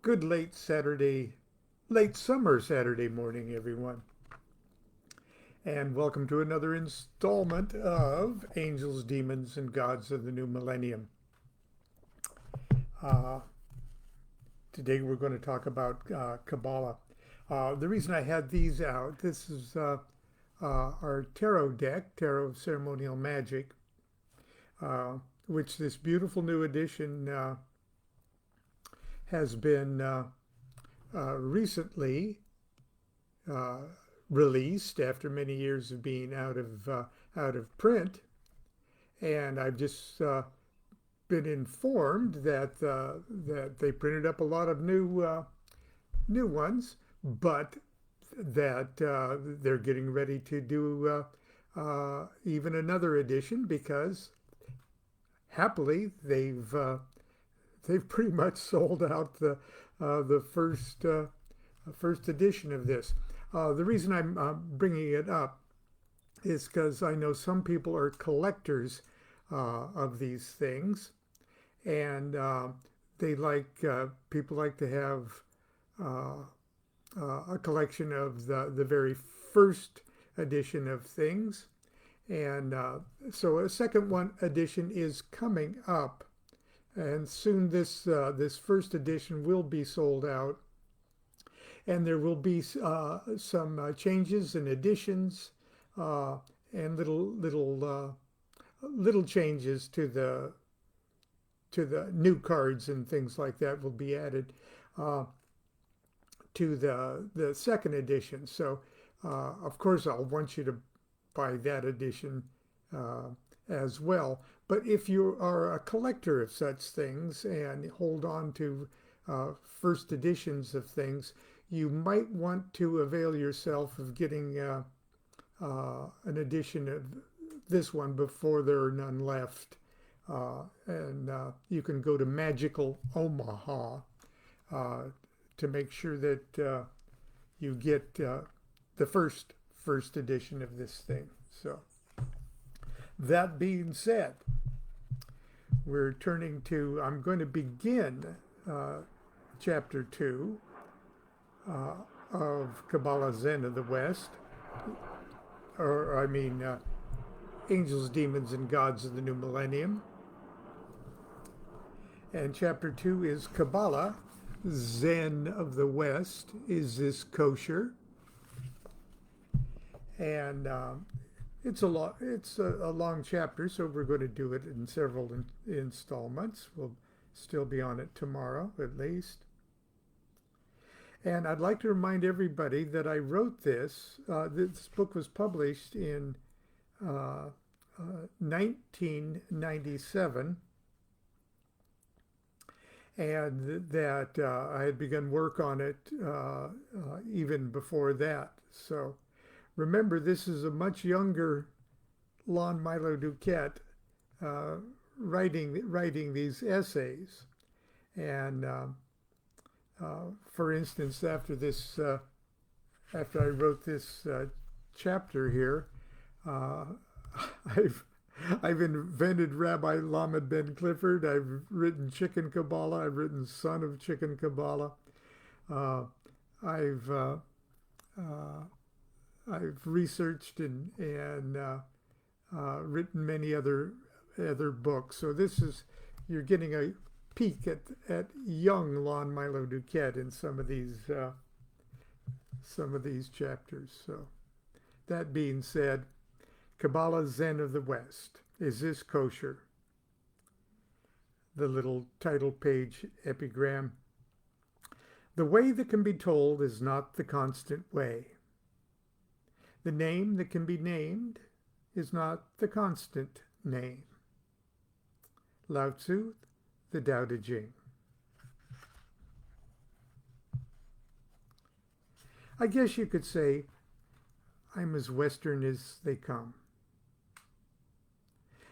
Good late summer Saturday morning, everyone. And welcome to another installment of Angels, Demons, and Gods of the New Millennium. Uh, Today we're going to talk about Kabbalah. The reason I had these out, this is our tarot deck, Tarot of Ceremonial Magic, uh, which this beautiful new edition has been recently uh, released after many years of being out of print, and I've just been informed that they printed up a lot of new ones, but that they're getting ready to do even another edition because happily they've pretty much sold out the first edition of this. The reason I'm bringing it up is because I know some people are collectors of these things, and they like people like to have uh, a collection of the very first edition of things, and so a second one edition is coming up, and soon this first edition will be sold out, and there will be some changes and additions uh, and little changes to the new cards and things like that will be added uh, to the second edition. So of course I'll want you to buy that edition uh, as well. But if you are a collector of such things and hold on to first editions of things, you might want to avail yourself of getting an edition of this one before there are none left. And you can go to Magical Omaha uh, to make sure that you get the first edition of this thing. So that being said, I'm going to begin chapter 2 uh, of Kabbalah Zen of the West, or I mean, Angels, Demons, and Gods of the New Millennium. And chapter 2 is Kabbalah, Zen of the West. Is this kosher? And it's a long chapter, so we're going to do it in several installments. We'll still be on it tomorrow, at least. And I'd like to remind everybody that I wrote this. This book was published in 1997, and that I had begun work on it even before that. So remember, this is a much younger Lon Milo DuQuette writing these essays. And for instance, after I wrote this chapter here, uh, I've I've invented Rabbi Lamed Ben Clifford. I've written Chicken Kabbalah. I've written Son of Chicken Kabbalah. Uh, I've uh, uh, I've researched and written many other books. So this is you're getting a peek at young Lon Milo DuQuette in some of these chapters. So that being said, Kabbalah Zen of the West. Is this kosher? The little title page epigram. The way that can be told is not the constant way. The name that can be named is not the constant name. Lao Tzu, the Tao Te Ching. I guess you could say I'm as Western as they come.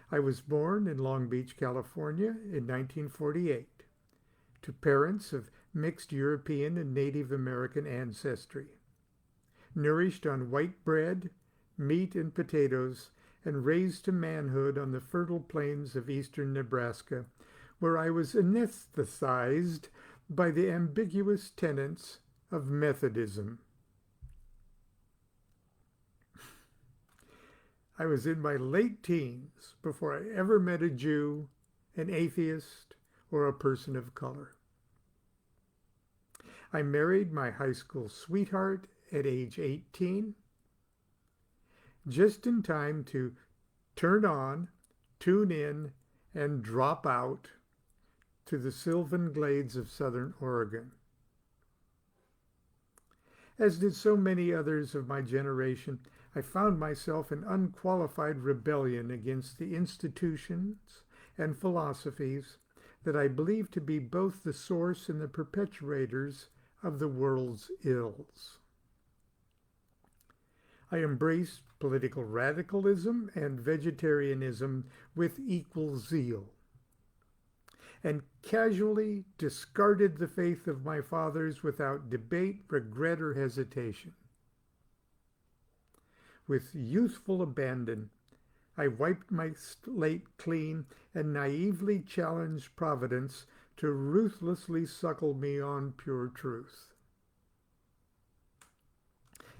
I was born in Long Beach, California in 1948 to parents of mixed European and Native American ancestry. Nourished on white bread, meat, and potatoes, and raised to manhood on the fertile plains of eastern Nebraska, where I was anesthetized by the ambiguous tenets of Methodism. I was in my late teens before I ever met a Jew, an atheist, or a person of color. I married my high school sweetheart at age 18, just in time to turn on, tune in, and drop out to the sylvan glades of southern Oregon. As did so many others of my generation, I found myself in unqualified rebellion against the institutions and philosophies that I believe to be both the source and the perpetuators of the world's ills. I embraced political radicalism and vegetarianism with equal zeal, and casually discarded the faith of my fathers without debate, regret, or hesitation. With youthful abandon, I wiped my slate clean and naively challenged Providence to ruthlessly suckle me on pure truth.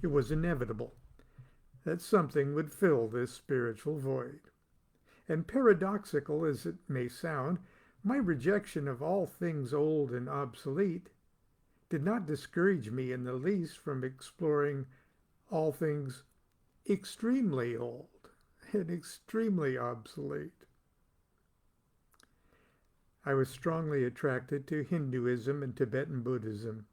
It was inevitable that something would fill this spiritual void. And paradoxical as it may sound, my rejection of all things old and obsolete did not discourage me in the least from exploring all things extremely old and extremely obsolete. I was strongly attracted to Hinduism and Tibetan Buddhism,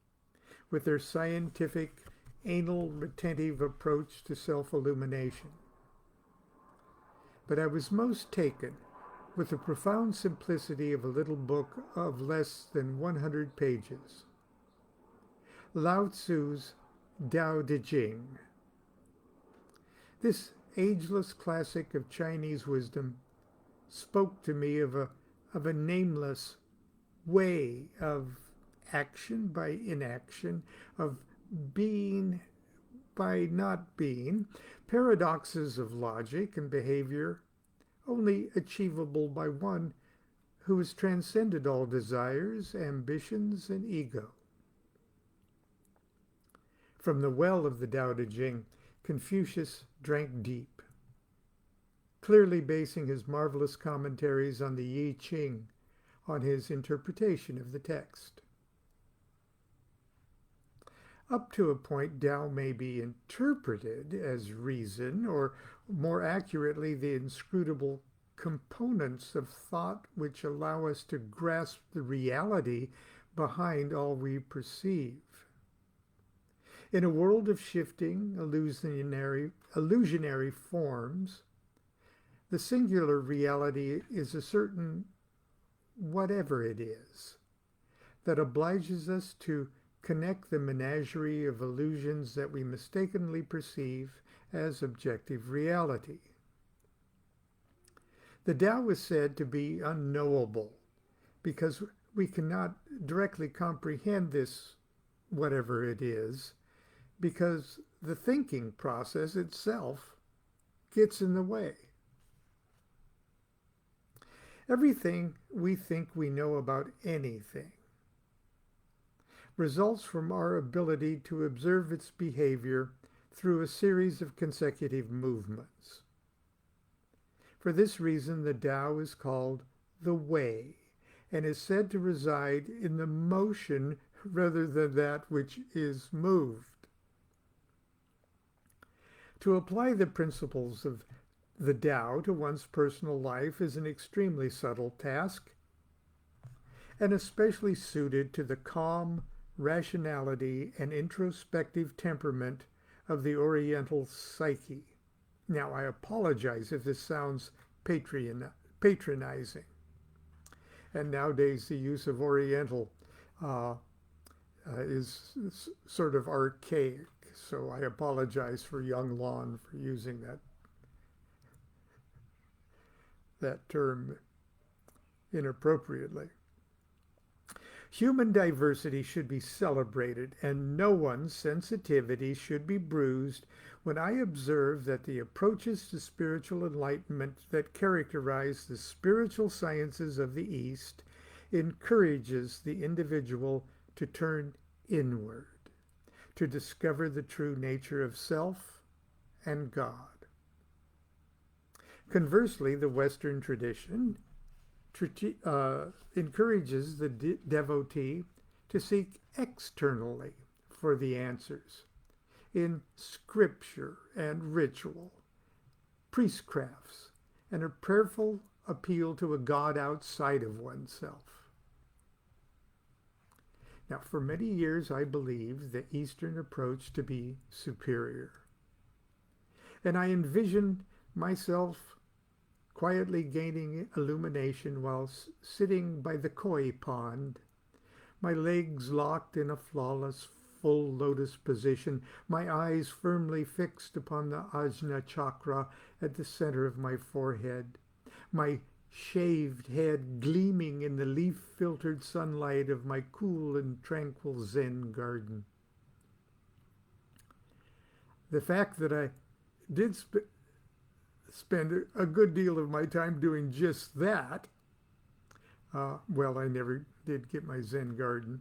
with their scientific, anal retentive approach to self-illumination. But I was most taken with the profound simplicity of a little book of less than 100 pages, Lao Tzu's Tao Te Ching. This ageless classic of Chinese wisdom spoke to me of a nameless way of action by inaction, of being by not being, paradoxes of logic and behavior only achievable by one who has transcended all desires, ambitions, and ego. From the well of the Tao Te Ching, Confucius drank deep, clearly basing his marvelous commentaries on the I Ching on his interpretation of the text. Up to a point, Tao may be interpreted as reason, or more accurately, the inscrutable components of thought which allow us to grasp the reality behind all we perceive. In a world of shifting, illusionary forms, the singular reality is a certain whatever it is that obliges us to connect the menagerie of illusions that we mistakenly perceive as objective reality. The Tao is said to be unknowable because we cannot directly comprehend this whatever it is, because the thinking process itself gets in the way. Everything we think we know about anything results from our ability to observe its behavior through a series of consecutive movements. For this reason, the Tao is called the Way, and is said to reside in the motion rather than that which is moved. To apply the principles of the Tao to one's personal life is an extremely subtle task, and especially suited to the calm rationality and introspective temperament of the Oriental psyche. Now, I apologize if this sounds patronizing. And nowadays, the use of Oriental is sort of archaic. So I apologize for young Lon for using that term inappropriately. Human diversity should be celebrated, and no one's sensitivity should be bruised when I observe that the approaches to spiritual enlightenment that characterize the spiritual sciences of the East encourages the individual to turn inward, to discover the true nature of self and God. Conversely, the Western tradition encourages the devotee to seek externally for the answers in scripture and ritual, priestcrafts, and a prayerful appeal to a God outside of oneself. Now, for many years, I believed the Eastern approach to be superior. And I envisioned myself quietly gaining illumination while sitting by the koi pond, my legs locked in a flawless full lotus position, my eyes firmly fixed upon the Ajna chakra at the center of my forehead, my shaved head gleaming in the leaf-filtered sunlight of my cool and tranquil Zen garden. The fact that I did spend a good deal of my time doing just that, well, I never did get my Zen garden.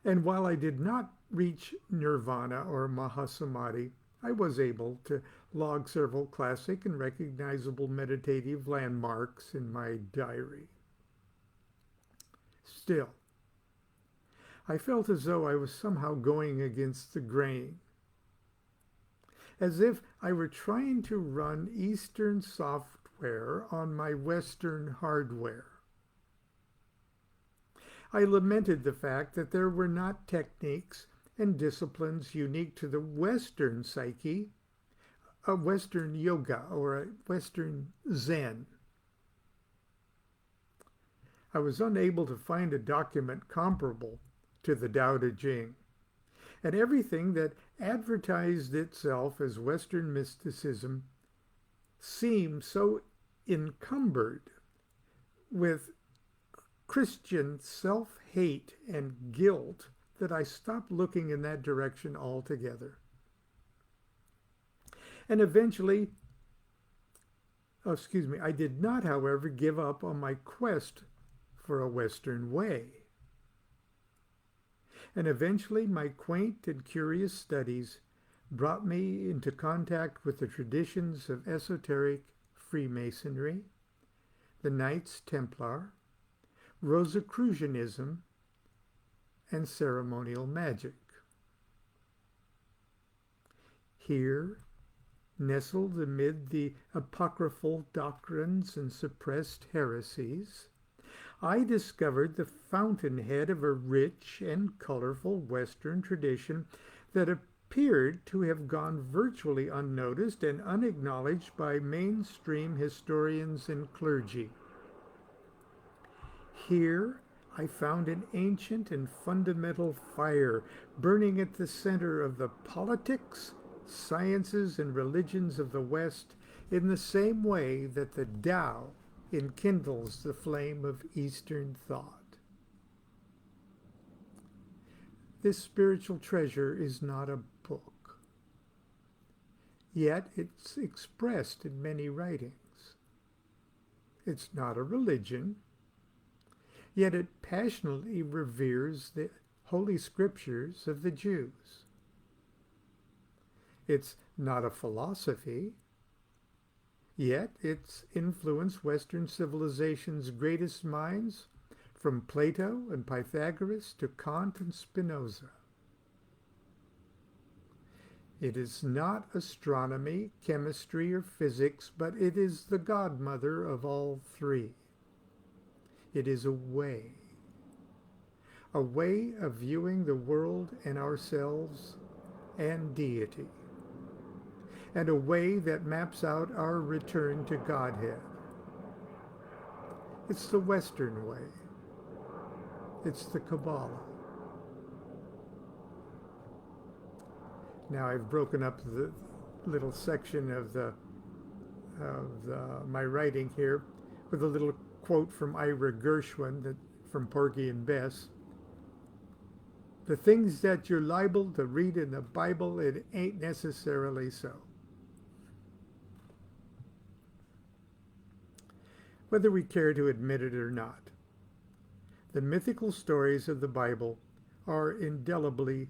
And while I did not reach nirvana or mahasamadhi, I was able to log several classic and recognizable meditative landmarks in my diary. Still, I felt as though I was somehow going against the grain, as if I were trying to run Eastern software on my Western hardware. I lamented the fact that there were not techniques and disciplines unique to the Western psyche, a Western yoga or a Western Zen. I was unable to find a document comparable to the Tao Te Ching, and everything that advertised itself as Western mysticism seemed so encumbered with Christian self-hate and guilt that I stopped looking in that direction altogether. And eventually, I did not, however, give up on my quest for a Western way. And eventually, my quaint and curious studies brought me into contact with the traditions of esoteric Freemasonry, the Knights Templar, Rosicrucianism, and ceremonial magic. Here, nestled amid the apocryphal doctrines and suppressed heresies, I discovered the fountainhead of a rich and colorful Western tradition that appeared to have gone virtually unnoticed and unacknowledged by mainstream historians and clergy. Here, I found an ancient and fundamental fire burning at the center of the politics, sciences, and religions of the West in the same way that the Tao enkindles the flame of Eastern thought. This spiritual treasure is not a book, yet it's expressed in many writings. It's not a religion, yet it passionately reveres the Holy Scriptures of the Jews. It's not a philosophy, yet it's influenced Western civilization's greatest minds, from Plato and Pythagoras to Kant and Spinoza. It is not astronomy, chemistry, or physics, but it is the godmother of all three. It is a way of viewing the world and ourselves and deity, and a way that maps out our return to Godhead. It's the Western way. It's the Kabbalah. Now I've broken up the little section of my writing here with a little quote from Ira Gershwin from Porgy and Bess. The things that you're liable to read in the Bible, it ain't necessarily so. Whether we care to admit it or not, The mythical stories of the Bible are indelibly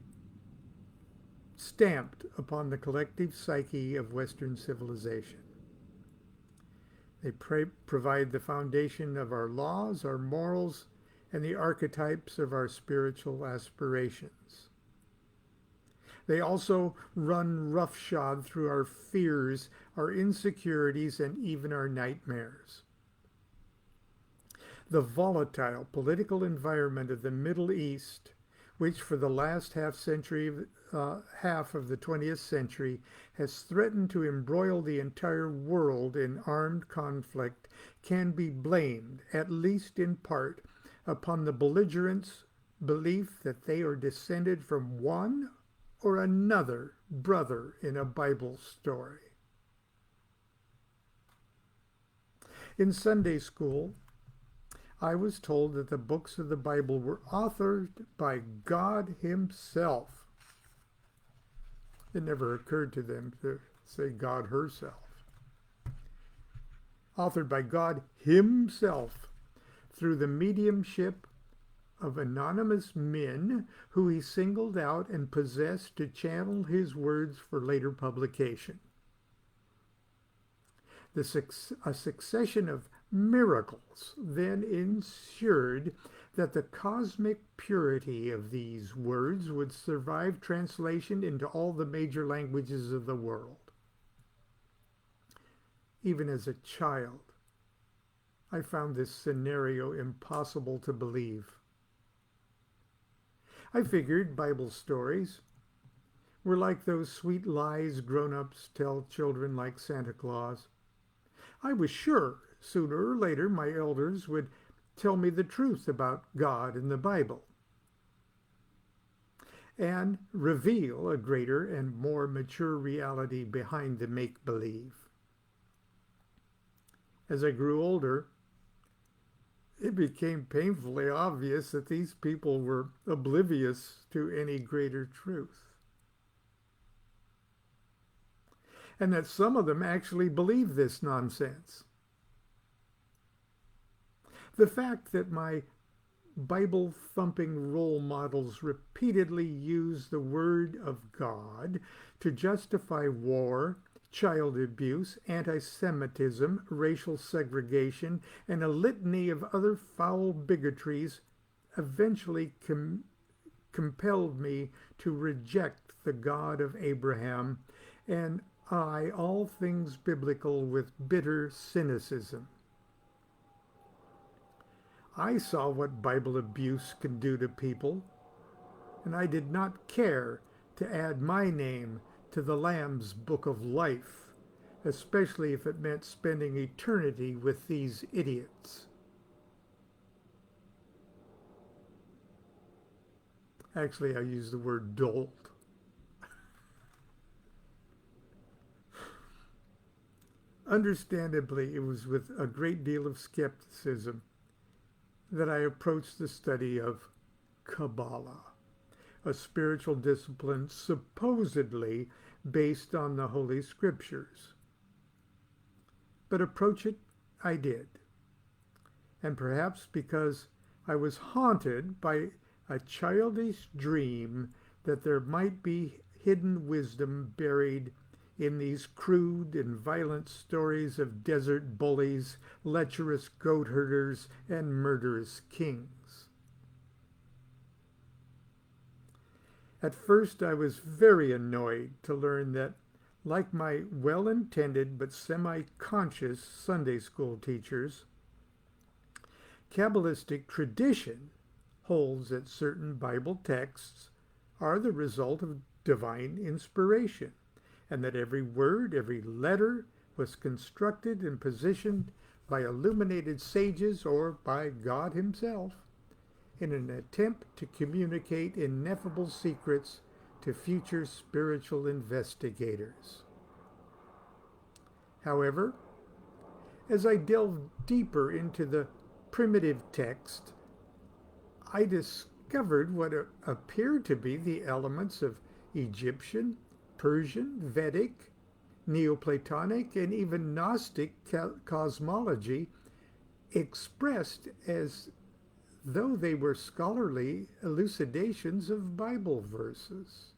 stamped upon the collective psyche of Western civilization. They provide the foundation of our laws, our morals, and the archetypes of our spiritual aspirations. They also run roughshod through our fears, our insecurities, and even our nightmares. The volatile political environment of the Middle East, which for the last half of the 20th century has threatened to embroil the entire world in armed conflict, can be blamed, at least in part, upon the belligerents' belief that they are descended from one or another brother in a Bible story. In Sunday school, I was told that the books of the Bible were authored by God Himself. It never occurred to them to say God herself. Authored by God Himself through the mediumship of anonymous men who He singled out and possessed to channel His words for later publication. A succession of miracles then ensured that the cosmic purity of these words would survive translation into all the major languages of the world. Even as a child, I found this scenario impossible to believe. I figured Bible stories were like those sweet lies grown-ups tell children like Santa Claus. I was sure sooner or later my elders would tell me the truth about God and the Bible and reveal a greater and more mature reality behind the make-believe. As I grew older, it became painfully obvious that these people were oblivious to any greater truth, and that some of them actually believed this nonsense. The fact that my Bible-thumping role models repeatedly use the Word of God to justify war, child abuse, anti-Semitism, racial segregation, and a litany of other foul bigotries eventually compelled me to reject the God of Abraham and eye all things biblical with bitter cynicism. I saw what Bible abuse can do to people, and I did not care to add my name to the Lamb's Book of Life, especially if it meant spending eternity with these idiots. Actually, I use the word dolt. Understandably, it was with a great deal of skepticism that I approached the study of Kabbalah, a spiritual discipline supposedly based on the Holy Scriptures. But approach it I did, and perhaps because I was haunted by a childish dream that there might be hidden wisdom buried in these crude and violent stories of desert bullies, lecherous goat herders, and murderous kings. At first, I was very annoyed to learn that, like my well-intended but semi-conscious Sunday school teachers, kabbalistic tradition holds that certain Bible texts are the result of divine inspiration, and that every word, every letter was constructed and positioned by illuminated sages or by God Himself in an attempt to communicate ineffable secrets to future spiritual investigators. However, as I delved deeper into the primitive text, I discovered what appeared to be the elements of Egyptian, Persian, Vedic, Neoplatonic, and even Gnostic cosmology expressed as though they were scholarly elucidations of Bible verses.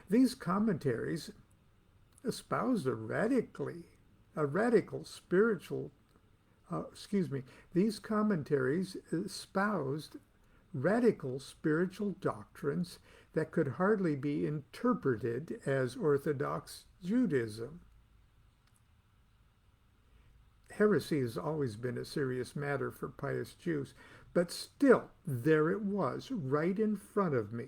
These commentaries espoused a radical spiritual, these commentaries espoused radical spiritual doctrines that could hardly be interpreted as Orthodox Judaism. Heresy has always been a serious matter for pious Jews, but still, there it was, right in front of me,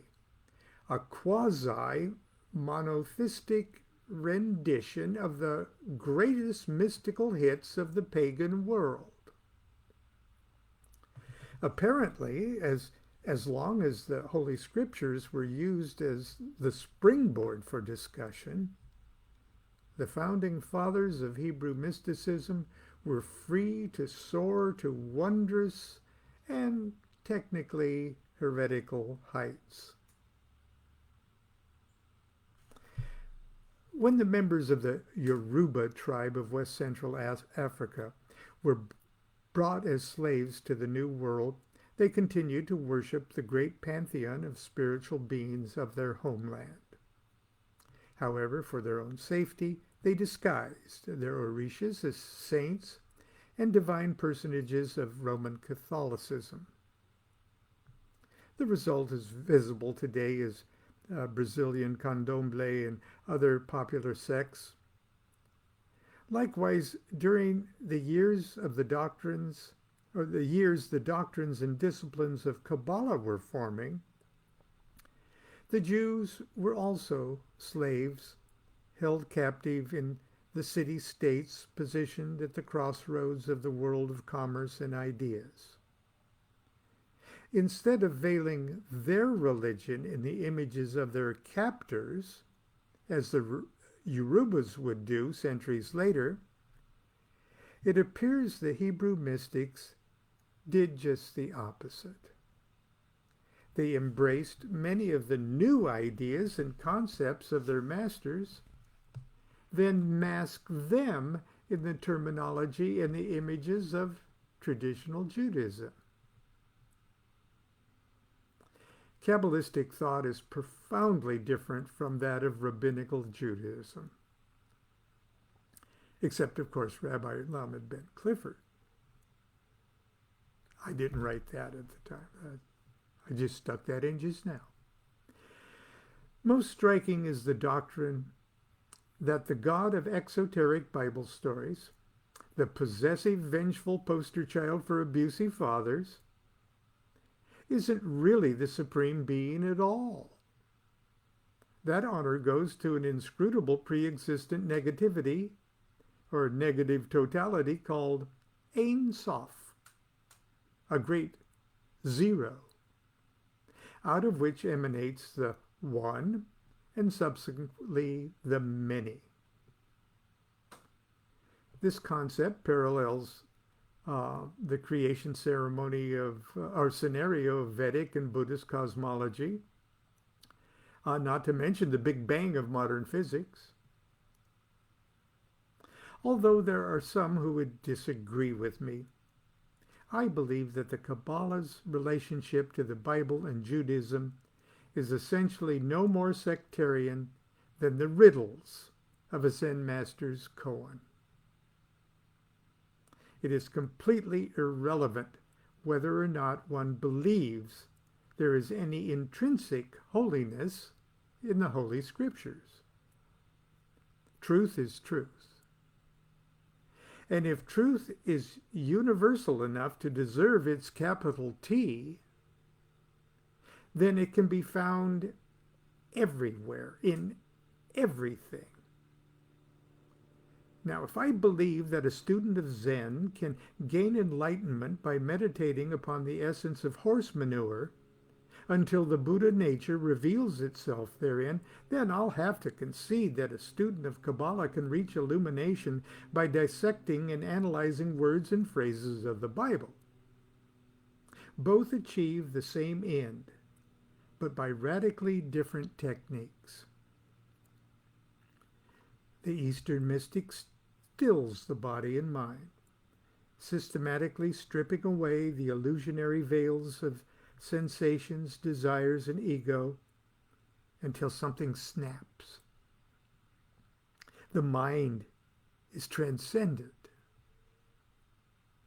a quasi-monotheistic rendition of the greatest mystical hits of the pagan world. Apparently, as long as the Holy Scriptures were used as the springboard for discussion, the founding fathers of Hebrew mysticism were free to soar to wondrous and technically heretical heights. When the members of the Yoruba tribe of West Central Africa were brought as slaves to the New World, they continued to worship the great pantheon of spiritual beings of their homeland. However, for their own safety, they disguised their orishas as saints and divine personages of Roman Catholicism. The result is visible today as Brazilian candomblé and other popular sects. Likewise, during the years the doctrines and disciplines of Kabbalah were forming, the Jews were also slaves held captive in the city-states positioned at the crossroads of the world of commerce and ideas. Instead of veiling their religion in the images of their captors, as the Yorubas would do centuries later, it appears the Hebrew mystics did just the opposite. They embraced many of the new ideas and concepts of their masters, then masked them in the terminology and the images of traditional Judaism. Kabbalistic thought is profoundly different from that of rabbinical Judaism, except, of course, Rabbi Lamed Ben Clifford. I didn't write that at the time. I just stuck that in just now. Most striking is the doctrine that the God of exoteric Bible stories, the possessive, vengeful poster child for abusive fathers, isn't really the supreme being at all. That honor goes to an inscrutable pre-existent negativity, or negative totality, called Ein Sof, a great zero, out of which emanates the one and subsequently the many. This concept parallels the creation ceremony or scenario of Vedic and Buddhist cosmology, not to mention the Big Bang of modern physics. Although there are some who would disagree with me, I believe that the Kabbalah's relationship to the Bible and Judaism is essentially no more sectarian than the riddles of a Zen master's koan. It is completely irrelevant whether or not one believes there is any intrinsic holiness in the Holy Scriptures. Truth is truth. And if truth is universal enough to deserve its capital T, then it can be found everywhere, in everything. Now, if I believe that a student of Zen can gain enlightenment by meditating upon the essence of horse manure until the Buddha nature reveals itself therein, then I'll have to concede that a student of Kabbalah can reach illumination by dissecting and analyzing words and phrases of the Bible. Both achieve the same end, but by radically different techniques. The Eastern mystic stills the body and mind, systematically stripping away the illusionary veils of sensations, desires, and ego until something snaps. The mind is transcended.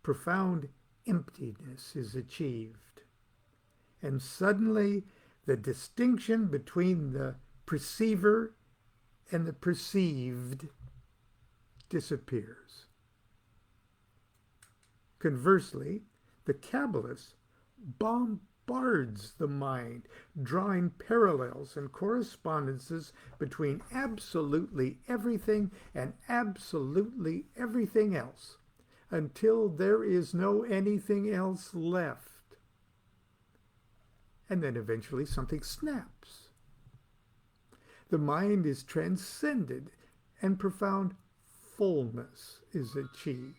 Profound emptiness is achieved. And suddenly the distinction between the perceiver and the perceived disappears. Conversely, the kabbalist bombards the mind, drawing parallels and correspondences between absolutely everything and absolutely everything else, until there is no anything else left. And then eventually something snaps. The mind is transcended and profound fullness is achieved.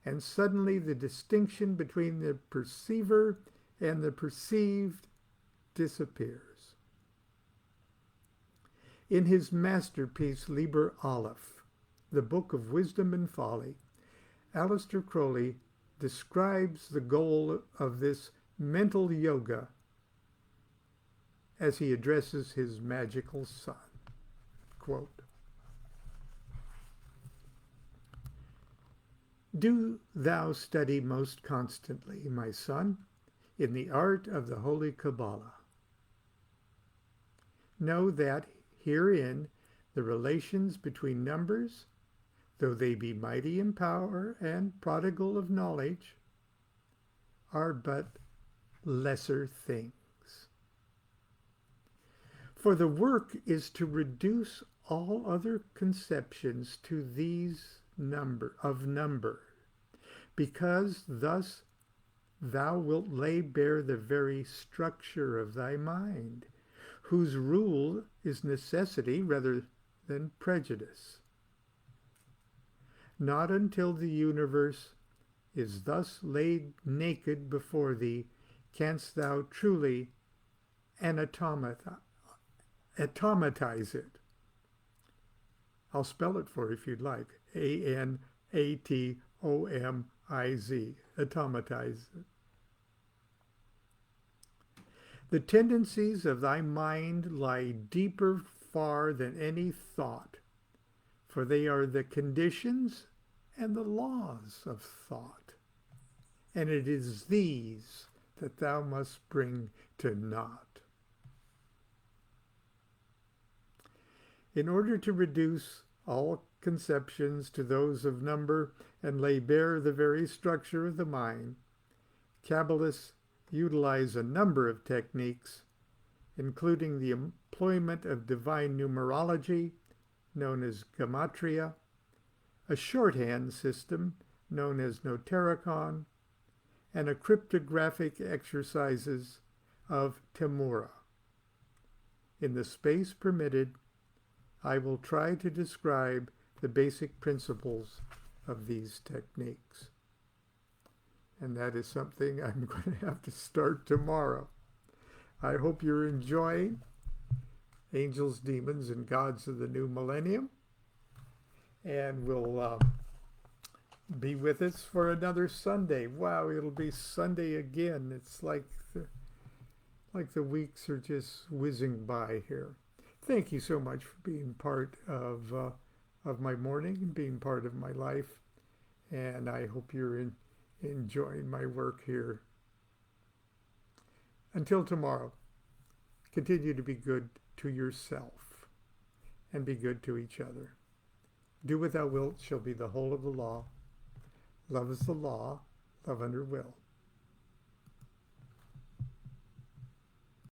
And suddenly the distinction between the perceiver and the perceived disappears. In his masterpiece, Liber Aleph, the Book of Wisdom and Folly, Aleister Crowley describes the goal of this mental yoga as he addresses his magical son. Quote, "Do thou study most constantly, my son, in the art of the Holy Kabbalah. Know that herein the relations between numbers, though they be mighty in power and prodigal of knowledge, are but lesser things. For the work is to reduce all other conceptions to these number, because thus thou wilt lay bare the very structure of thy mind, whose rule is necessity rather than prejudice. Not until the universe is thus laid naked before thee canst thou truly automatize it." I'll spell it for you if you'd like. Anatomiz, automatize it. "The tendencies of thy mind lie deeper far than any thought, for they are the conditions and the laws of thought, and it is these that thou must bring to naught. In order to reduce all conceptions to those of number and lay bare the very structure of the mind, Kabbalists utilize a number of techniques, including the employment of divine numerology, known as gematria, a shorthand system known as notarikon, and a cryptographic exercises of Temura. In the space permitted, I will try to describe the basic principles of these techniques. And that is something I'm going to have to start tomorrow. I hope you're enjoying Angels, Demons, and Gods of the New Millennium. And will be with us for another Sunday. Wow, it'll be Sunday again. It's like the weeks are just whizzing by here. Thank you so much for being part of my morning and being part of my life. And I hope you're enjoying my work here. Until tomorrow, continue to be good to yourself and be good to each other. Do what thou wilt shall be the whole of the law. Love is the law, love under will.